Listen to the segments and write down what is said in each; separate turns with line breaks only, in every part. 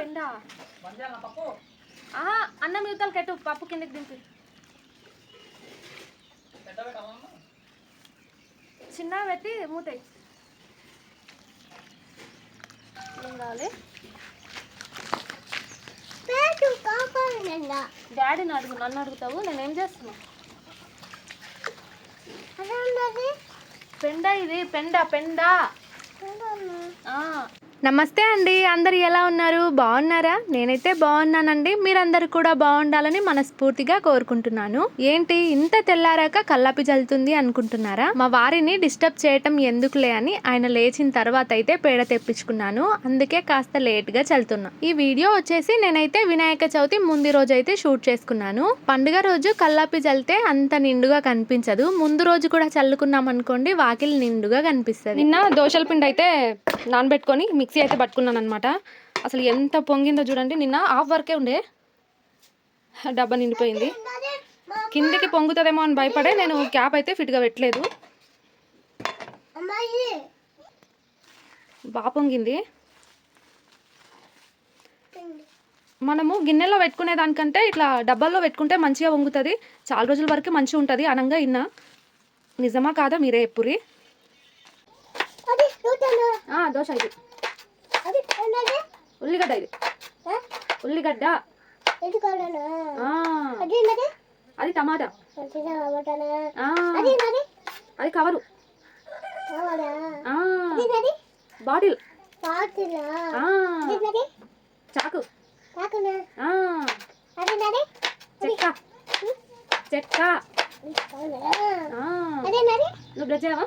పెండా అన్నం యువతలు కెట్టు పప్పు కిందకి దింపి చిన్న పెట్టి మూత ఏం కావాలి డాడీని అడుగు నన్ను అడుగుతావు నేనేం చేస్తున్నా పెండ ఇది పెండ పెండ నమస్తే అండి, అందరు ఎలా ఉన్నారు? బాగున్నారా? నేనైతే బాగున్నానండి. మీరందరూ కూడా బాగుండాలని మనస్ఫూర్తిగా కోరుకుంటున్నాను. ఏంటి ఇంత తెల్లారాక కల్లాపి జల్లుతుంది అనుకుంటున్నారా? మా వారిని డిస్టర్బ్ చేయటం ఎందుకులే అని ఆయన లేచిన తర్వాత అయితే పేడ తెప్పించుకున్నాను. అందుకే కాస్త లేట్ గా చల్లుతున్నా. ఈ వీడియో వచ్చేసి నేనైతే వినాయక చవితి ముందు రోజు అయితే షూట్ చేసుకున్నాను. పండుగ రోజు కల్లాపి జల్లితే అంత నిండుగా కనిపించదు. ముందు రోజు కూడా చల్లుకున్నాం అనుకోండి వాకిలి నిండుగా కనిపిస్తుంది. నిన్న దోశల పిండి అయితే నానబెట్టుకొని మిక్సీ అయితే పట్టుకున్నాను అనమాట. అసలు ఎంత పొంగిందో చూడండి. నిన్న హాఫ్ వరకే ఉండే డబ్బా నిండిపోయింది. కిందికి పొంగుతుందేమో అని భయపడే నేను క్యాప్ అయితే ఫిట్గా పెట్టలేదు. బాగా పొంగింది. మనము గిన్నెలో పెట్టుకునే దానికంటే ఇట్లా డబ్బాల్లో పెట్టుకుంటే మంచిగా పొంగుతుంది. చాలా రోజుల వరకు మంచిగా ఉంటుంది అనంగా ఇన్నా. నిజమా కాదా మీరే ఎప్పురి? దోశ ఇది ఉల్లిగడ్డ, ఇది ఉల్లిగడ్డ, అది టమాటా, అది కవరు, బాటిల్, చాకు, చెక్క చెక్క. నువ్వు బ్రష్ చేయవా?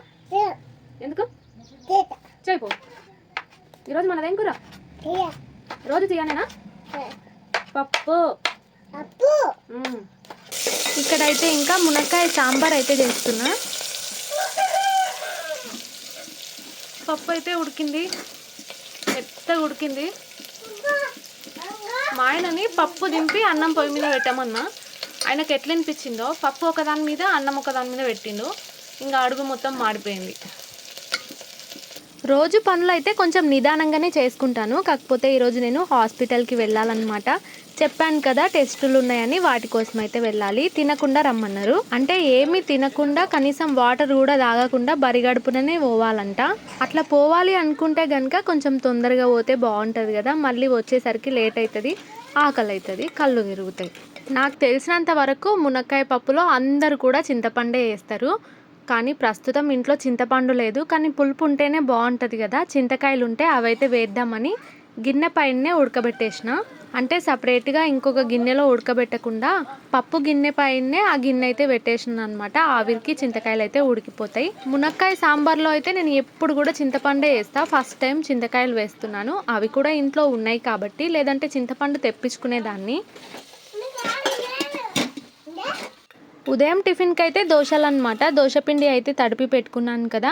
ఎందుకు చేయపో. ఈరోజు మనదేం కూర? రోజు తీయాలేనా? పప్పు. ఇక్కడైతే ఇంకా మునక్కాయ సాంబార్ అయితే చేస్తున్నా. పప్పు అయితే ఉడికింది, మెత్తగా ఉడికింది. మా ఆయనని పప్పు దింపి అన్నం పొయ్యి మీద పెట్టామన్నా. ఆయనకు ఎట్లా అనిపించిందో పప్పు ఒకదాని మీద అన్నం ఒకదాని మీద పెట్టిండు. ఇంకా అడుగు మొత్తం మాడిపోయింది. రోజు పనులు అయితే కొంచెం నిదానంగానే చేసుకుంటాను. కాకపోతే ఈరోజు నేను హాస్పిటల్కి వెళ్ళాలన్నమాట. చెప్పాను కదా టెస్టులు ఉన్నాయని, వాటి కోసం అయితే వెళ్ళాలి. తినకుండా రమ్మన్నారు. అంటే ఏమీ తినకుండా కనీసం వాటర్ కూడా తాగకుండా బరిగడుపుననే పోవాలంట. అట్లా పోవాలి అనుకుంటే కనుక కొంచెం తొందరగా పోతే బాగుంటుంది కదా. మళ్ళీ వచ్చేసరికి లేట్ అవుతుంది, ఆకలి అవుతుంది, కళ్ళు తిరుగుతాయి. నాకు తెలిసినంత వరకు మునక్కాయ పప్పులో అందరూ కూడా చింతపండే వేస్తారు. కానీ ప్రస్తుతం ఇంట్లో చింతపండు లేదు. కానీ పులుపు ఉంటేనే బాగుంటుంది కదా. చింతకాయలు ఉంటే అవైతే వేద్దామని గిన్నె పైనే ఉడకబెట్టేసిన. అంటే సపరేట్గా ఇంకొక గిన్నెలో ఉడకబెట్టకుండా పప్పు గిన్నె పైనే ఆ గిన్నె అయితే పెట్టేసిన అనమాట. ఆవిరికి చింతకాయలు అయితే ఉడికిపోతాయి. మునక్కాయ సాంబార్లో అయితే నేను ఎప్పుడు కూడా చింతపండే వేస్తా. ఫస్ట్ టైం చింతకాయలు వేస్తున్నాను. అవి కూడా ఇంట్లో ఉన్నాయి కాబట్టి, లేదంటే చింతపండు తెప్పించుకునేదాన్ని. ఉదయం టిఫిన్కి అయితే దోశలు అనమాట. దోశపిండి అయితే తడిపి పెట్టుకున్నాను కదా.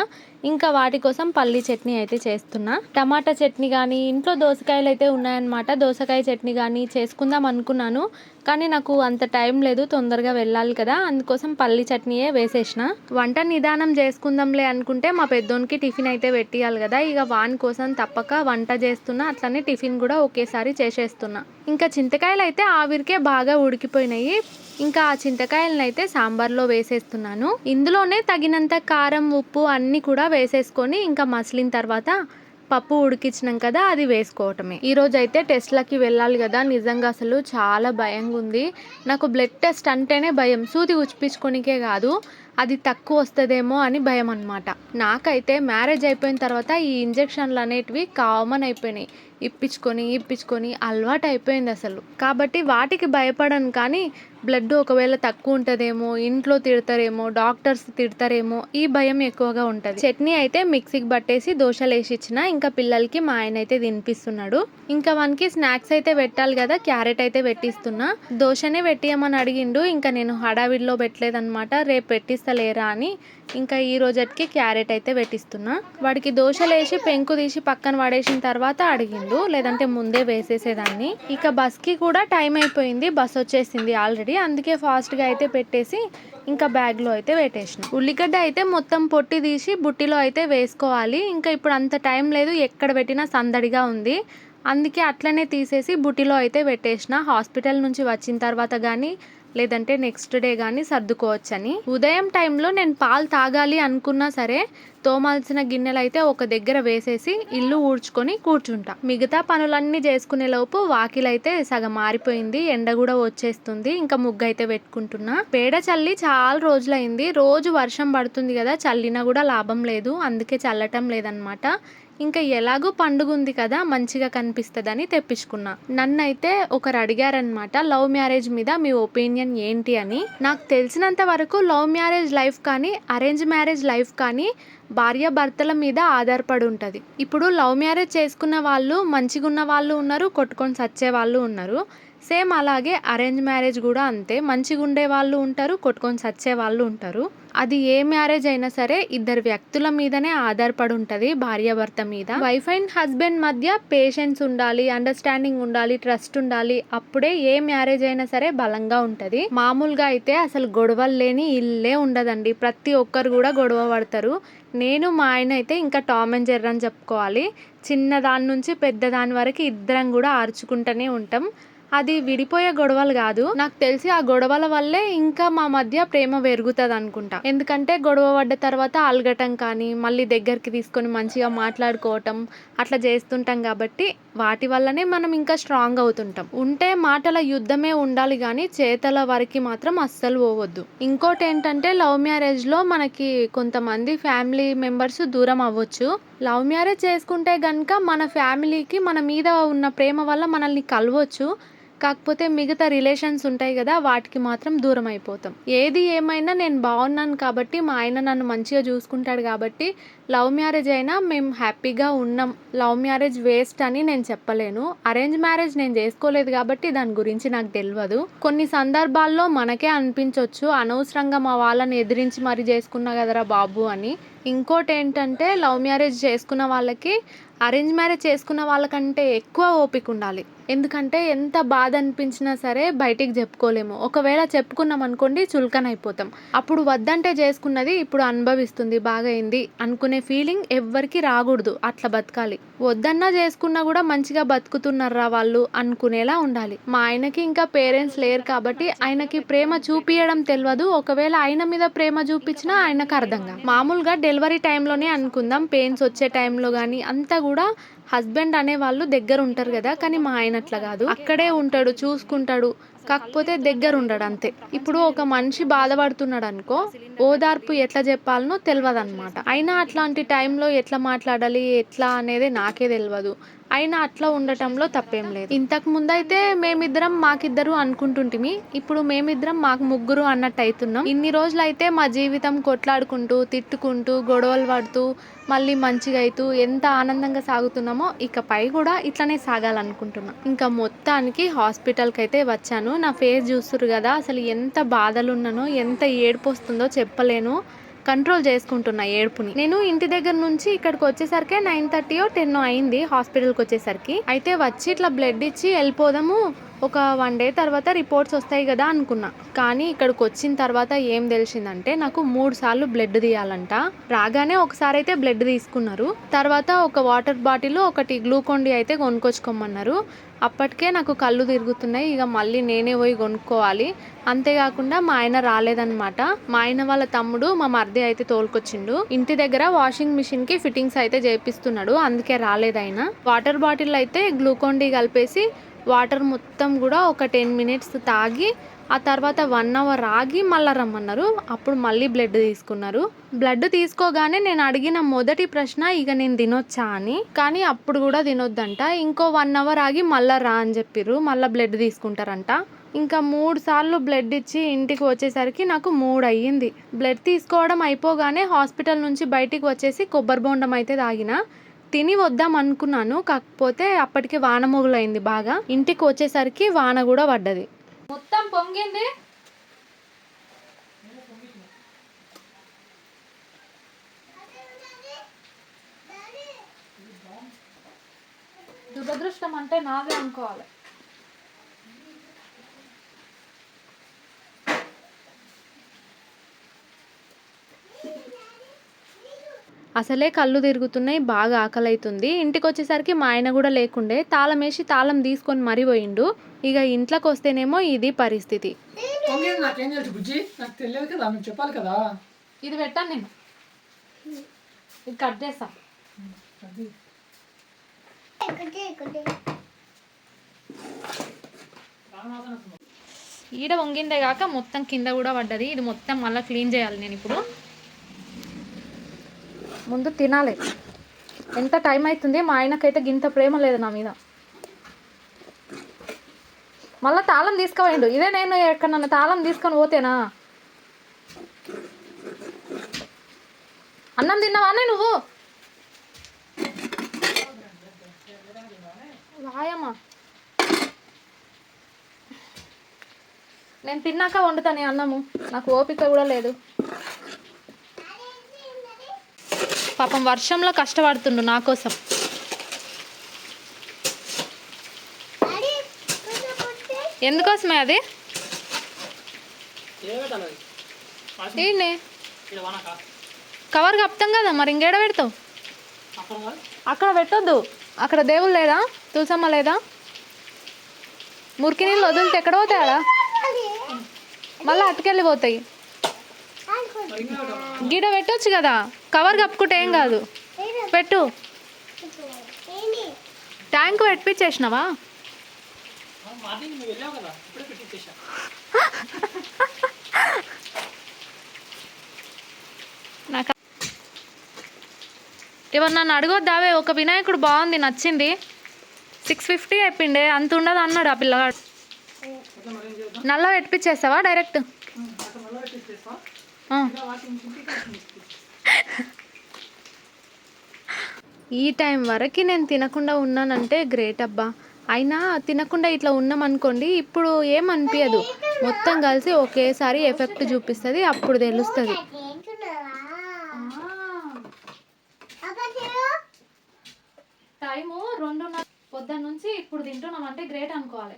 ఇంకా వాటి కోసం పల్లీ చట్నీ అయితే చేస్తున్నా. టమాటా చట్నీ కానీ ఇంట్లో దోసకాయలు అయితే ఉన్నాయన్నమాట. దోసకాయ చట్నీ కానీ చేసుకుందాం అనుకున్నాను. కానీ నాకు అంత టైం లేదు, తొందరగా వెళ్ళాలి కదా. అందుకోసం పల్లీ చట్నీయే వేసేసిన. వంట నిదానం చేసుకుందాంలే అనుకుంటే మా పెద్దోనికి టిఫిన్ అయితే పెట్టియాలి కదా. ఇక వాని కోసం తప్పక వంట చేస్తున్నా, అట్లనే టిఫిన్ కూడా ఒకేసారి చేసేస్తున్నా. ఇంకా చింతకాయలు అయితే ఆవిరికే బాగా ఉడికిపోయినాయి. ఇంకా ఆ చింతకాయలను అయితే సాంబార్లో వేసేస్తున్నాను. ఇందులోనే తగినంత కారం, ఉప్పు అన్నీ కూడా వేసేసుకొని ఇంకా మసిలిన తర్వాత పప్పు ఉడికించినాం కదా అది వేసుకోవటమే. ఈరోజు అయితే టెస్ట్లకి వెళ్ళాలి కదా. నిజంగా అసలు చాలా భయంగా ఉంది. నాకు బ్లడ్ టెస్ట్ అంటేనే భయం. సూది ఉచిపించుకోనికే కాదు, అది తక్కువ వస్తుందేమో అని భయం అనమాట. నాకైతే మ్యారేజ్ అయిపోయిన తర్వాత ఈ ఇంజెక్షన్లు అనేటివి కామన్ అయిపోయినాయి. ఇప్పించుకొని అలవాటు అయిపోయింది అసలు. కాబట్టి వాటికి భయపడను. కానీ బ్లడ్ ఒకవేళ తక్కువ ఉంటుందేమో, ఇంట్లో తిడతారేమో, డాక్టర్స్ తిడతారేమో, ఈ భయం ఎక్కువగా ఉంటుంది. చట్నీ అయితే మిక్సీకి పట్టేసి దోశలు వేసి ఇచ్చిన. ఇంకా పిల్లలకి మా ఆయన అయితే తినిపిస్తున్నాడు. ఇంకా మనకి స్నాక్స్ అయితే పెట్టాలి కదా. క్యారెట్ అయితే పెట్టిస్తున్నా. దోశనే పెట్టియమని అడిగిండు. ఇంకా నేను హడావిడిలో పెట్టలేదన్నమాట. రేపు పెట్టిస్తలేరా అని ఇంకా ఈ రోజుకి క్యారెట్ అయితే పెట్టిస్తున్నా. వాడికి దోశలు వేసి పెంకు తీసి పక్కన పడేసిన తర్వాత అడిగిండు, లేదంటే ముందే వేసేసేదాన్ని. ఇక బస్కి కూడా టైం అయిపోయింది. బస్ వచ్చేసింది ఆల్రెడీ. అందుకే ఫాస్ట్గా అయితే పెట్టేసి ఇంకా బ్యాగ్లో అయితే పెట్టేసిన. ఉల్లిగడ్డ అయితే మొత్తం పొట్టి తీసి బుట్టిలో అయితే వేసుకోవాలి. ఇంకా ఇప్పుడు అంత టైం లేదు, ఎక్కడ పెట్టినా సందడిగా ఉంది. అందుకే అట్లనే తీసేసి బుట్టిలో అయితే పెట్టేసిన. హాస్పిటల్ నుంచి వచ్చిన తర్వాత కానీ లేదంటే నెక్స్ట్ డే కానీ సర్దుకోవచ్చని. ఉదయం టైంలో నేను పాలు తాగాలి అనుకున్నా సరే తోమాల్సిన గిన్నెలు అయితే ఒక దగ్గర వేసేసి ఇల్లు ఊడ్చుకొని కూర్చుంటా. మిగతా పనులన్నీ చేసుకునే లోపు వాకిలైతే సగం మారిపోయింది, ఎండ కూడా వచ్చేస్తుంది. ఇంకా ముగ్గు అయితే పెట్టుకుంటున్నా. పేడ చల్లి చాలా రోజులైంది. రోజు వర్షం పడుతుంది కదా, చల్లినా కూడా లాభం లేదు, అందుకే చల్లటం లేదనమాట. ఇంకా ఎలాగో పండుగ ఉంది కదా, మంచిగా కనిపిస్తుందని తెప్పించుకున్నా. నన్నైతే ఒకరు అడిగారనమాట, లవ్ మ్యారేజ్ మీద మీ ఒపీనియన్ ఏంటి అని. నాకు తెలిసినంత వరకు లవ్ మ్యారేజ్ లైఫ్ కానీ అరేంజ్ మ్యారేజ్ లైఫ్ కానీ భార్య భర్తల మీద ఆధారపడి ఉంటుంది. ఇప్పుడు లవ్ మ్యారేజ్ చేసుకున్న వాళ్ళు మంచిగా ఉన్న వాళ్ళు ఉన్నారు, కొట్టుకొని చచ్చే వాళ్ళు ఉన్నారు. సేమ్ అలాగే అరేంజ్ మ్యారేజ్ కూడా అంతే, మంచిగా ఉండే వాళ్ళు ఉంటారు, కొట్టుకొని చచ్చే వాళ్ళు ఉంటారు. అది ఏ మ్యారేజ్ అయినా సరే ఇద్దరు వ్యక్తుల మీదనే ఆధారపడి ఉంటుంది, భార్యాభర్త మీద. వైఫ్ అండ్ హస్బెండ్ మధ్య పేషెన్స్ ఉండాలి, అండర్స్టాండింగ్ ఉండాలి, ట్రస్ట్ ఉండాలి. అప్పుడే ఏ మ్యారేజ్ అయినా సరే బలంగా ఉంటుంది. మామూలుగా అయితే అసలు గొడవలు లేని ఇల్లే ఉండదండి. ప్రతి ఒక్కరు కూడా గొడవ పడతారు. నేను మా ఆయన అయితే ఇంకా టామ్ అండ్ జెర్రీ అని చెప్పుకోవాలి. చిన్న దాని నుంచి పెద్ద దాని వరకు ఇద్దరం కూడా ఆర్చుకుంటూనే ఉంటాం. అది విడిపోయే గొడవలు కాదు. నాకు తెలిసి ఆ గొడవల వల్లే ఇంకా మా మధ్య ప్రేమ పెరుగుతుంది అనుకుంటా. ఎందుకంటే గొడవ పడ్డ తర్వాత అలగటం కానీ మళ్ళీ దగ్గరికి తీసుకొని మంచిగా మాట్లాడుకోవటం అట్లా చేస్తుంటాం కాబట్టి వాటి వల్లనే మనం ఇంకా స్ట్రాంగ్ అవుతుంటాం. ఉంటే మాటల యుద్ధమే ఉండాలి కానీ చేతల వరకు మాత్రం అస్సలు పోవద్దు. ఇంకోటి ఏంటంటే లవ్ మ్యారేజ్లో మనకి కొంతమంది ఫ్యామిలీ మెంబర్స్ దూరం అవ్వచ్చు. లవ్ మ్యారేజ్ చేసుకుంటే కనుక మన ఫ్యామిలీకి మన మీద ఉన్న ప్రేమ వల్ల మనల్ని కలవచ్చు. కాకపోతే మిగతా రిలేషన్స్ ఉంటాయి కదా, వాటికి మాత్రం దూరం అయిపోతాం. ఏది ఏమైనా నేను బాగున్నాను కాబట్టి, మా ఆయన నన్ను మంచిగా చూసుకుంటాడు కాబట్టి లవ్ మ్యారేజ్ అయినా మేము హ్యాపీగా ఉన్నాం. లవ్ మ్యారేజ్ వేస్ట్ అని నేను చెప్పలేను. అరేంజ్ మ్యారేజ్ నేను చేసుకోలేదు కాబట్టి దాని గురించి నాకు తెలియదు. కొన్ని సందర్భాల్లో మనకే అనిపించవచ్చు, అనవసరంగా మా వాళ్ళని ఎదిరించి మరి చేసుకున్నా కదరా బాబు అని. ఇంకోటి ఏంటంటే లవ్ మ్యారేజ్ చేసుకున్న వాళ్ళకి అరేంజ్ మ్యారేజ్ చేసుకున్న వాళ్ళకంటే ఎక్కువ ఓపిక ఉండాలి. ఎందుకంటే ఎంత బాధ అనిపించినా సరే బయటికి చెప్పుకోలేము. ఒకవేళ చెప్పుకున్నాం అనుకోండి చులకన అయిపోతాం. అప్పుడు వద్దంటే చేసుకున్నది ఇప్పుడు అనుభవిస్తుంది, బాగైంది అనుకునే ఫీలింగ్ ఎవ్వరికి రాకూడదు. అట్లా బతకాలి. వద్దన్నా చేసుకున్నా కూడా మంచిగా బతుకుతున్నారా వాళ్ళు అనుకునేలా ఉండాలి. మా ఆయనకి ఇంకా పేరెంట్స్ లేరు కాబట్టి ఆయనకి ప్రేమ చూపియడం తెలియదు. ఒకవేళ ఆయన మీద ప్రేమ చూపించినా ఆయనకు అర్థం కాదు. మామూలుగా డెలివరీ టైంలోనే అనుకుందాం, పెయిన్స్ వచ్చే టైంలో కానీ అంతా కూడా హస్బెండ్ అనే వాళ్ళు దగ్గర ఉంటారు కదా, కానీ మా ఆయన అట్లా కాదు. అక్కడే ఉంటాడు, చూసుకుంటాడు, కాకపోతే దగ్గర ఉండడు అంతే. ఇప్పుడు ఒక మనిషి బాధపడుతున్నాడు అనుకో, ఓదార్పు ఎట్లా చెప్పాలనో తెలియదు అనమాట. అయినా అట్లాంటి టైంలో ఎట్లా మాట్లాడాలి ఎట్లా అనేది నాకే తెలియదు. అయినా అట్లా ఉండటంలో తప్పేం లేదు. ఇంతకు ముందైతే మేమిద్దరం మాకిద్దరు అనుకుంటుంటిమి, ఇప్పుడు మేమిద్దరం మాకు ముగ్గురు అన్నట్టు అవుతున్నాం. ఇన్ని రోజులు అయితే మా జీవితం కొట్లాడుకుంటూ తిట్టుకుంటూ గొడవలు పడుతూ మళ్ళీ మంచిగా అవుతూ ఎంత ఆనందంగా సాగుతున్నామో ఇకపై కూడా ఇట్లనే సాగాలనుకుంటున్నా. ఇంకా మొత్తానికి హాస్పిటల్కి అయితే వచ్చాను. నా ఫేస్ చూస్తురు కదా, అసలు ఎంత బాధలు ఉన్నానో, ఎంత ఏడుపు వస్తుందో చెప్పలేను. కంట్రోల్ చేసుకుంటున్నా ఏడుపుని. నేను ఇంటి దగ్గర నుంచి ఇక్కడికి వచ్చేసరికి 9:30 or 10 అయింది హాస్పిటల్కి వచ్చేసరికి. అయితే వచ్చి ఇట్లా బ్లడ్ ఇచ్చి వెళ్ళిపోదాము, ఒక 1 day తర్వాత రిపోర్ట్స్ వస్తాయి కదా అనుకున్నా. కానీ ఇక్కడికి వచ్చిన తర్వాత ఏం తెలిసిందంటే నాకు 3 సార్లు బ్లడ్ తీయాలంట. రాగానే ఒకసారి అయితే బ్లడ్ తీసుకున్నారు, తర్వాత ఒక వాటర్ బాటిల్ ఒకటి గ్లూకోన్ డి అయితే కొనుక్కొచ్చుకోమన్నారు. అప్పటికే నాకు కళ్ళు తిరుగుతున్నాయి, ఇక మళ్ళీ నేనే పోయి కొనుక్కోవాలి. అంతేకాకుండా మా ఆయన రాలేదన్నమాట. మా ఆయన వాళ్ళ తమ్ముడు మా మరిది అయితే తోలుకొచ్చిండు. ఇంటి దగ్గర వాషింగ్ మిషన్ కి ఫిట్టింగ్స్ అయితే చేపిస్తున్నాడు, అందుకే రాలేదు ఆయన. వాటర్ బాటిల్ అయితే గ్లూకోన్ డి కలిపేసి వాటర్ మొత్తం కూడా ఒక 10 minutes తాగి ఆ తర్వాత 1 hour ఆగి మళ్ళీ రమ్మన్నారు. అప్పుడు మళ్ళీ బ్లడ్ తీసుకున్నారు. బ్లడ్ తీసుకోగానే నేను అడిగిన మొదటి ప్రశ్న ఇక నేను తినొచ్చా అని. కానీ అప్పుడు కూడా తినొద్దంట. ఇంకో 1 hour ఆగి మళ్ళీ రా అని చెప్పిర్రు, మళ్ళీ బ్లడ్ తీసుకుంటారంట. ఇంకా 3 సార్లు బ్లడ్ ఇచ్చి ఇంటికి వచ్చేసరికి నాకు 3 అయ్యింది. బ్లడ్ తీసుకోవడం అయిపోగానే హాస్పిటల్ నుంచి బయటికి వచ్చేసి కొబ్బరి బొండం అయితే తాగిన. తిని వద్దాం అనుకున్నాను, కాకపోతే అప్పటికి వాన మొగులైంది బాగా. ఇంటికి వచ్చేసరికి వాన కూడా పడ్డది, మొత్తం పొంగింది. దురదృష్టం అంటే నాదే అనుకోవాలి. అసలే కళ్ళు తిరుగుతున్నాయి, బాగా ఆకలి అవుతుంది. ఇంటికి వచ్చేసరికి మా ఆయన కూడా లేకుండే, తాళం వేసి తాళం తీసుకొని మరీ పోయిండు. ఇక ఇంట్లోకి వస్తేనేమో ఇది పరిస్థితి.
నాకేం తెలుసు బుజ్జి, నాకు తెలియదు కదా, నువ్వు చెప్పాలి కదా.
ఇది పెట్టాను నేను, ఇది కట్ చేస్తా. ఈడ వంగిందే కాక మొత్తం కింద కూడా పడ్డది. ఇది మొత్తం మళ్ళీ క్లీన్ చేయాలి నేను ఇప్పుడు. ముందు తినాలి. ఎంత టైం అవుతుంది, మా ఆయనకైతే గింత ప్రేమ లేదు నా మీద. మళ్ళీ తాళం తీసుకుపోయిండు. ఇదే నేను ఎక్కడన్నా తాళం తీసుకొని పోతేనా? అన్నం తిన్నావానే నువ్వు? వాయమ్మా, నేను తిన్నాక వండుతాను అన్నము, నాకు ఓపిక కూడా లేదు. పాపం వర్షంలో కష్టపడుతుండు నా కోసం. ఎందుకోసమే అది? ఏంటి కవర్ కప్తాం కదా, మరి ఇంకేడ పెడతావు? అక్కడ పెట్టొద్దు, అక్కడ దేవుడు లేదా, తులసమ్మ లేదా? మురికి నీళ్ళు వదిలితే ఎక్కడ పోతాయి ఆడ? మళ్ళీ అటుకెళ్ళి పోతాయి. గిడ పెట్టొచ్చు కదా, కవర్ కప్పుకుంటే ఏం కాదు. పెట్టు. ట్యాంక్ పెట్టించేసినావా? నాకు ఎవరు నన్ను అడగొద్దావే, ఒక వినాయకుడు బాగుంది, నచ్చింది, 650 అయిపోయిండే, అంత ఉండదు అన్నాడు ఆ పిల్లగాడు. నల్ల పెట్టించేస్తావా డైరెక్ట్? ఈ టైం వరకు నేను తినకుండా ఉన్నానంటే గ్రేట్ అబ్బా. అయినా తినకుండా ఇట్లా ఉన్నాం అనుకోండి, ఇప్పుడు ఏమనిపించదు, మొత్తం కలిసి ఒకేసారి ఎఫెక్ట్ చూపిస్తుంది, అప్పుడు తెలుస్తుంది. టైము 2:30 పొద్దున్న నుంచి ఇప్పుడు తింటున్నాం అంటే గ్రేట్ అనుకోవాలి.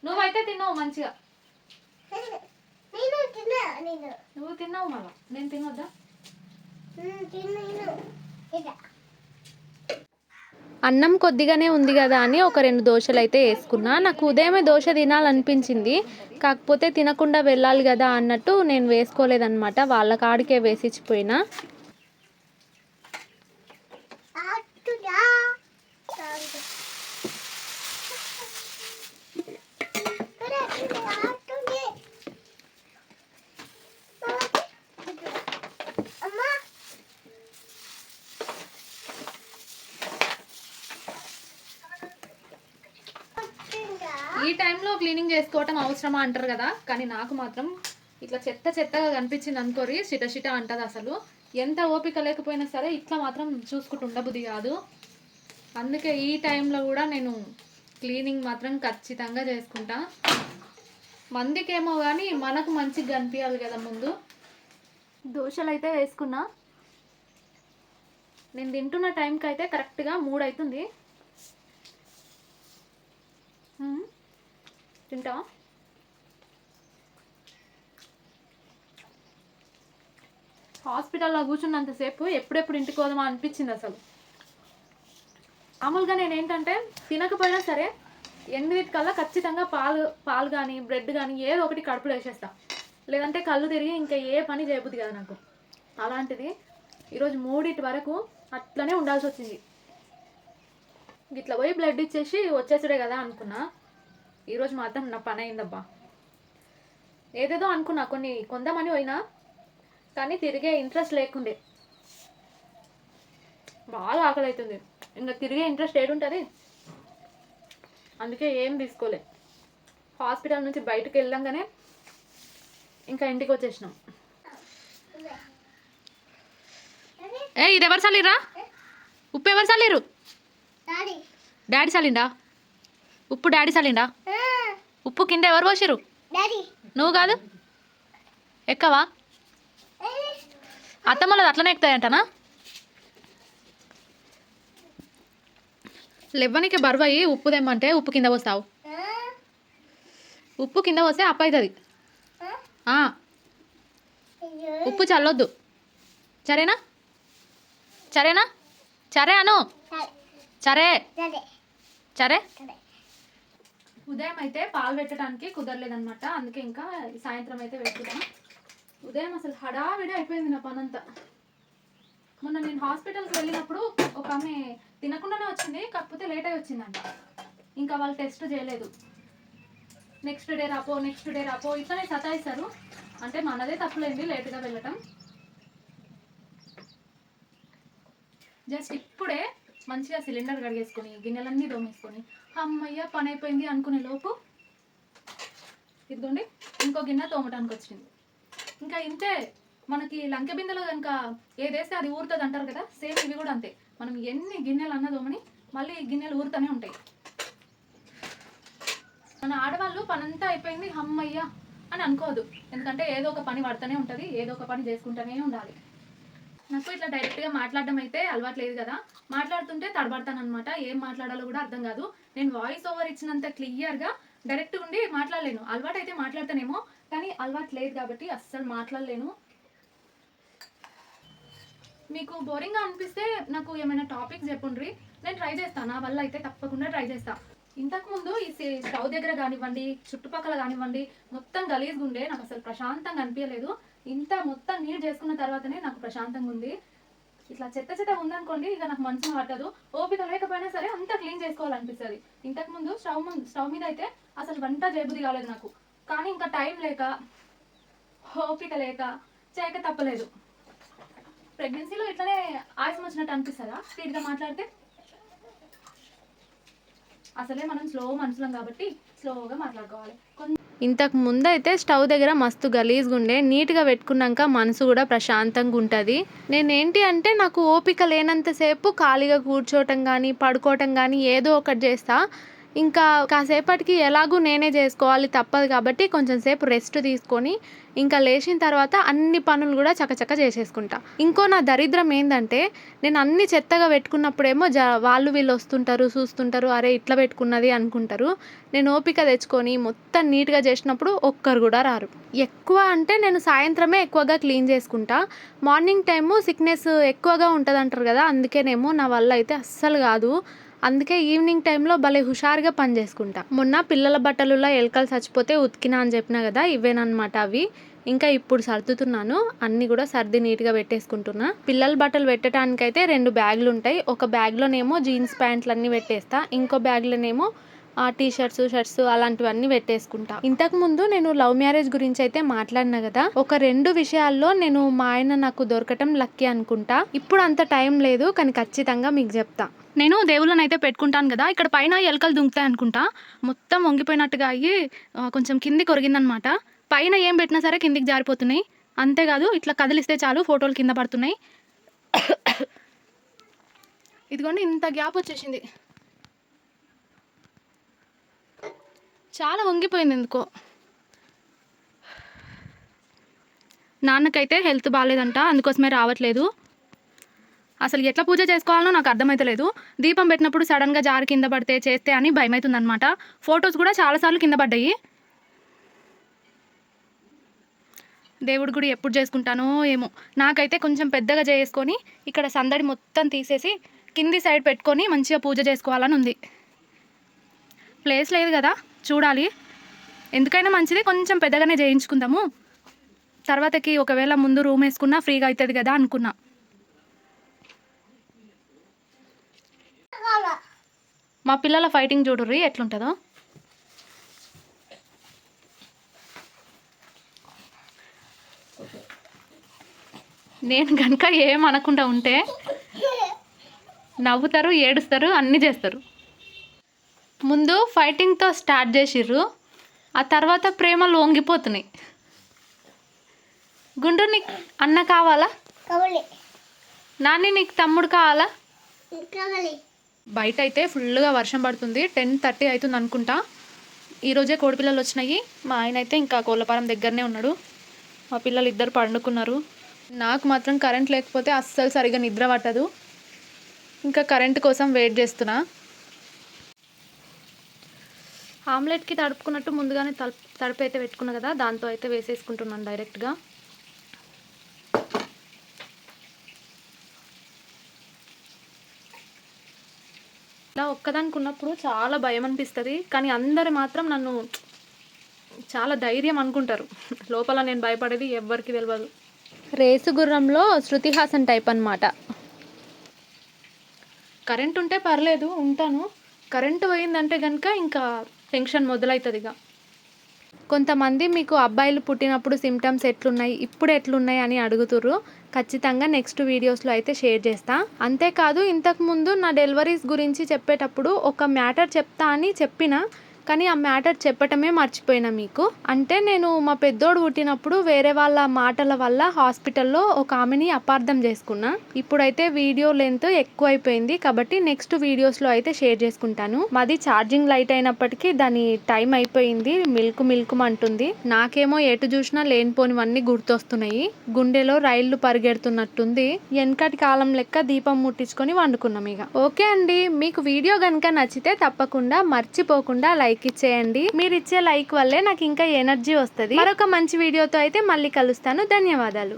నువ్వైతే తిన్నావు మంచిగా, నువ్వు తిన్నావు, మళ్ళా నేను తినొద్దా? అన్నం కొద్దిగానే ఉంది కదా అని ఒక 2 దోశలు అయితే వేసుకున్నా. నాకు ఉదయమే దోశ తినాలనిపించింది, కాకపోతే తినకుండా వెళ్ళాలి కదా అన్నట్టు నేను వేసుకోలేదన్నమాట, వాళ్ళ కాడికే వేసిచ్చిపోయినా. ఈ టైంలో క్లీనింగ్ చేసుకోవటం అవసరమా అంటారు కదా, కానీ నాకు మాత్రం ఇట్లా చెత్తగా కనిపించింది అనుకోరి చిట అంటది. అసలు ఎంత ఓపిక లేకపోయినా సరే ఇట్లా మాత్రం చూసుకుంటూ ఉండబుద్ధి కాదు. అందుకే ఈ టైంలో కూడా నేను క్లీనింగ్ మాత్రం ఖచ్చితంగా చేసుకుంటా. మందికేమో కానీ మనకు మంచిగా కనిపించాలి కదా. ముందు దోశలు అయితే వేసుకున్నా. నేను తింటున్న టైంకి అయితే కరెక్ట్గా 3 అవుతుంది. తింటా. హాస్పిటల్లో కూర్చున్నంతసేపు ఎప్పుడెప్పుడు ఇంటికి పోదామా అనిపించింది అసలు. మామూలుగా నేను ఏంటంటే తినకపోయినా సరే 8 ఖచ్చితంగా పాలు కానీ బ్రెడ్ కానీ ఏదో ఒకటి కడుపులో వేసేస్తా, లేదంటే కళ్ళు తిరిగి ఇంకా ఏ పని చేయబుద్ది కదా నాకు. అలాంటిది ఈరోజు 3 వరకు అట్లనే ఉండాల్సి వచ్చింది. ఇట్లా పోయి బ్లడ్ ఇచ్చేసి వచ్చేసుడే కదా అనుకున్నా. ఈరోజు మాత్రం నా పని అయిందబ్బా. ఏదేదో అనుకున్నా, కొన్ని కొందామని పోయినా కానీ తిరిగే ఇంట్రెస్ట్ లేకుండే. బాగా ఆకలి అవుతుంది, ఇంకా తిరిగే ఇంట్రెస్ట్ ఏడుంటుంది. అందుకే ఏం తీసుకోలే. హాస్పిటల్ నుంచి బయటకు వెళ్ళంగానే ఇంకా ఇంటికి వచ్చేసినాం. ఇది ఎవరు చల్లిరా? ఉప్పు ఎవరు చల్లిరు? డాడీ చల్లిండా? ఉప్పు డాడీ చల్లిండా? ఉప్పు కింద ఎవరు పోసిరు? నువ్వు కాదు, ఎక్కవా? అత్తమ్మలది అట్లనే ఎక్కుతాయంటనా? లెవ్వనికి బరువయ్యి ఉప్పు తెమ్మంటే ఉప్పు కింద పోస్తావు. ఉప్పు కింద పోస్తే అప్ప అవుతుంది. ఉప్పు చల్లొద్దు. సరేనా సరేనా సరే అను సరే సరే. ఉదయం అయితే పాలు పెట్టడానికి కుదరలేదనమాట, అందుకే ఇంకా సాయంత్రం అయితే పెట్టుకున్నాం. ఉదయం అసలు హడావిడి అయిపోయింది నా పనంతా. మొన్న నేను హాస్పిటల్కి వెళ్ళినప్పుడు ఒక ఆమె తినకుండానే వచ్చింది, కాకపోతే లేట్ అయి వచ్చిందంట. ఇంకా వాళ్ళు టెస్ట్ చేయలేదు. నెక్స్ట్ డే రాపో ఇట్లనే సతాయిస్తారు. అంటే మనదే తప్పులేండి లేట్గా వెళ్ళటం. జస్ట్ ఇప్పుడే మంచిగా సిలిండర్ కడిగేసుకొని గిన్నెలన్నీ దోమేసుకొని అమ్మయ్య పని అయిపోయింది అనుకునే లోపు ఇదిగోండి ఇంకో గిన్నె తోమటానికి వచ్చింది. ఇంకా ఇంతే, మనకి లంకె బిందెలో కనుక ఏదేస్తే అది ఊరుతుంది అంటారు కదా, సేమ్ ఇవి కూడా అంతే. మనం ఎన్ని గిన్నెలు అన్న దోమని మళ్ళీ గిన్నెలు ఊరుతూనే ఉంటాయి. మన ఆడవాళ్ళు పనంతా అయిపోయింది అమ్మయ్య అని అనుకోదు, ఎందుకంటే ఏదో ఒక పని పడుతూనే ఉంటుంది, ఏదో ఒక పని చేసుకుంటూనే ఉండాలి. నాకు ఇట్లా డైరెక్ట్గా మాట్లాడడం అయితే అలవాట్లేదు కదా, మాట్లాడుతుంటే తడబడతాను అనమాట. ఏం మాట్లాడాలో కూడా అర్థం కాదు. నేను వాయిస్ ఓవర్ ఇచ్చినంత క్లియర్గా డైరెక్ట్గా ఉండి మాట్లాడలేను. అలవాటు అయితే మాట్లాడతానేమో, కానీ అలవాటు లేదు కాబట్టి అస్సలు మాట్లాడలేను. మీకు బోరింగ్గా అనిపిస్తే నాకు ఏమైనా టాపిక్స్ చెప్పుండ్రి, నేను ట్రై చేస్తాను. నా వల్ల అయితే తప్పకుండా ట్రై చేస్తాను. ఇంతకుముందు ఈ స్టవ్ దగ్గర కానివ్వండి, చుట్టుపక్కల కానివ్వండి, మొత్తం గలీజ్గా ఉండే, నాకు అసలు ప్రశాంతంగా అనిపించలేదు. ఇంత మొత్తం నీట్ చేసుకున్న తర్వాతనే నాకు ప్రశాంతంగా ఉంది. ఇట్లా చెత్త ఉందనుకోండి, ఇక నాకు మనసును పట్టదు. ఓపిక లేకపోయినా సరే అంతా క్లీన్ చేసుకోవాలనిపిస్తుంది. ఇంతకుముందు స్టవ్ మీద అయితే అసలు వంట చేయబుద్ధి కాలేదు నాకు, కానీ ఇంకా టైం లేక ఓపిక లేక చేయక తప్పలేదు. ప్రెగ్నెన్సీలో ఇట్లనే ఆయాసం వచ్చినట్టు అనిపిస్తుందా స్పీడ్గా మాట్లాడితే? అసలే మనం స్లో మనుషులం కాబట్టి స్లోగా మాట్లాడుకోవాలి. ఇంతకు ముందు అయితే స్టవ్ దగ్గర మస్తు గలీజ్గా ఉండే, నీట్గా పెట్టుకున్నాక మనసు కూడా ప్రశాంతంగా ఉంటుంది. నేనేంటి అంటే నాకు ఓపిక లేనంతసేపు ఖాళీగా కూర్చోవటం కానీ పడుకోవటం కానీ ఏదో ఒకటి చేస్తా. ఇంకా కాసేపటికి ఎలాగూ నేనే చేసుకోవాలి తప్పదు కాబట్టి కొంచెం సేపు రెస్ట్ తీసుకొని ఇంకా లేచిన తర్వాత అన్ని పనులు కూడా చకచక చేసేసుకుంటా. ఇంకో నా దరిద్రం ఏంటంటే, నేను అన్ని చెత్తగా పెట్టుకున్నప్పుడేమో వాళ్ళు వీళ్ళు వస్తుంటారు చూస్తుంటారు, అరే ఇట్లా పెట్టుకున్నది అనుకుంటారు. నేను ఓపిక తెచ్చుకొని మొత్తం నీట్గా చేసినప్పుడు ఒక్కరు కూడా రారు. ఎక్కువ అంటే నేను సాయంత్రమే ఎక్కువగా క్లీన్ చేసుకుంటా. మార్నింగ్ టైము సిక్నెస్ ఎక్కువగా ఉంటుంది అంటారు కదా, అందుకేనేమో నా వల్ల అయితే అస్సలు కాదు. అందుకే ఈవినింగ్ టైంలో భలే హుషారుగా పని చేసుకుంటా. మొన్న పిల్లల బట్టలలో ఎలకలు చచ్చిపోతే ఉతికినా అని చెప్పినా కదా, ఇవేనమాట అవి. ఇంకా ఇప్పుడు సర్దుతున్నాను, అన్నీ కూడా సర్ది నీట్గా పెట్టేసుకుంటున్నా. పిల్లల బట్టలు పెట్టడానికైతే 2 బ్యాగులు ఉంటాయి. ఒక బ్యాగ్లోనేమో జీన్స్ ప్యాంట్లు అన్నీ పెట్టేస్తా, ఇంకో బ్యాగ్లోనేమో టీ షర్ట్స్ అలాంటివన్నీ పెట్టేసుకుంటా. ఇంతకుముందు నేను లవ్ మ్యారేజ్ గురించి అయితే మాట్లాడినా కదా, ఒక 2 విషయాల్లో నేను మా ఆయన నాకు దొరకటం లక్కీ అనుకుంటా. ఇప్పుడు అంత టైం లేదు, కానీ ఖచ్చితంగా మీకు చెప్తా. నేను దేవుళ్ళని అయితే పెట్టుకుంటాను కదా, ఇక్కడ పైన ఎలకలు దుంకుతాయి అనుకుంటా, మొత్తం వంగిపోయినట్టుగా అయ్యి కొంచెం కిందికి ఒరిగిందనమాట. పైన ఏం పెట్టినా సరే కిందికి జారిపోతున్నాయి. అంతేకాదు ఇట్లా కదిలిస్తే చాలు ఫోటోలు కింద పడుతున్నాయి. ఇదిగోండి ఇంత గ్యాప్ వచ్చేసింది, చాలా వంగిపోయింది ఎందుకో. నాన్నకైతే హెల్త్ బాగాలేదంట, అందుకోసమే రావట్లేదు. అసలు ఎట్లా పూజ చేసుకోవాలనో నాకు అర్థమవుతలేదు. దీపం పెట్టినప్పుడు సడన్గా జారి కింద పడితే చేస్తే అని భయమవుతుంది అనమాట. ఫొటోస్ కూడా చాలాసార్లు కింద పడ్డాయి. దేవుడి గుడి ఎప్పుడు చేసుకుంటానో ఏమో. నాకైతే కొంచెం పెద్దగా చేసుకొని ఇక్కడ సందడి మొత్తం తీసేసి కింది సైడ్ పెట్టుకొని మంచిగా పూజ చేసుకోవాలని ఉంది. ప్లేస్ లేదు కదా, చూడాలి. ఎందుకైనా మంచిది కొంచెం పెద్దగానే చేయించుకుందాము, తర్వాతకి ఒకవేళ ముందు రూమ్ వేసుకున్నా ఫ్రీగా అవుతుంది కదా అనుకున్నా. మా పిల్లల ఫైటింగ్ చూడుర్రి ఎట్లుంటుందో. నేను కనుక ఏమనకుండా ఉంటే నవ్వుతారు, ఏడుస్తారు, అన్నీ చేస్తారు. ముందు ఫైటింగ్తో స్టార్ట్ చేసిర్రు, ఆ తర్వాత ప్రేమలు వంగిపోతున్నాయి. గుండు నీకు అన్న కావాలా? నాని నీకు తమ్ముడు కావాలా? బయట అయితే ఫుల్గా వర్షం పడుతుంది. 10:30 అవుతుంది అనుకుంటా. ఈరోజే కోడిపిల్లలు వచ్చినాయి. మా ఆయన అయితే ఇంకా కోళ్ళపారం దగ్గరనే ఉన్నాడు. మా పిల్లలు ఇద్దరు పండుకున్నారు. నాకు మాత్రం కరెంట్ లేకపోతే అస్సలు సరిగా నిద్ర పట్టదు. ఇంకా కరెంట్ కోసం వెయిట్ చేస్తున్నా. ఆమ్లెట్కి తడుపుకున్నట్టు ముందుగానే తడిపి అయితే పెట్టుకున్నా కదా, దాంతో అయితే వేసేసుకుంటున్నాను డైరెక్ట్గా. ఇలా ఒక్కదానికి ఉన్నప్పుడు చాలా భయం అనిపిస్తుంది, కానీ అందరు మాత్రం నన్ను చాలా ధైర్యం అనుకుంటారు. లోపల నేను భయపడేది ఎవ్వరికి తెలియదు. రేసు గుర్రంలో శృతి హాసన్ టైప్ అన్నమాట. కరెంట్ ఉంటే పర్లేదు ఉంటాను, కరెంటు పోయిందంటే కనుక ఇంకా టెన్షన్ మొదలవుతుంది. ఇక కొంతమంది మీకు అబ్బాయిలు పుట్టినప్పుడు సిమ్టమ్స్ ఎట్లున్నాయి, ఇప్పుడు ఎట్లున్నాయి అని అడుగుతుర్రు. ఖచ్చితంగా నెక్స్ట్ వీడియోస్లో అయితే షేర్ చేస్తా. అంతేకాదు, ఇంతకుముందు నా డెలివరీస్ గురించి చెప్పేటప్పుడు ఒక మ్యాటర్ చెప్తా అని చెప్పిన, కానీ ఆ మ్యాటర్ చెప్పటమే మర్చిపోయినా మీకు. అంటే నేను మా పెద్దోడు పుట్టినప్పుడు వేరే వాళ్ళ మాటల వల్ల హాస్పిటల్లో ఒక ఆమెని అపార్థం చేసుకున్నా. ఇప్పుడైతే వీడియో లెంత్ ఎక్కువ అయిపోయింది కాబట్టి నెక్స్ట్ వీడియోస్లో అయితే షేర్ చేసుకుంటాను. మాది ఛార్జింగ్ లైట్ అయినప్పటికీ దాని టైం అయిపోయింది, మిల్క్ అంటుంది. నాకేమో ఎటు చూసినా లేనిపోనివన్నీ గుర్తొస్తున్నాయి. గుండెలో రైళ్లు పరిగెడుతున్నట్టుంది. వెనకటి కాలం లెక్క దీపం ముట్టించుకొని వండుకున్నాం ఇక. ఓకే అండి, మీకు వీడియో కనుక నచ్చితే తప్పకుండా మర్చిపోకుండా లైక్ ఇచ్చేయండి. మీరు ఇచ్చే లైక్ వల్లే నాకు ఇంకా ఎనర్జీ వస్తుంది. మరొక మంచి వీడియోతో అయితే మళ్ళీ కలుస్తాను. ధన్యవాదాలు.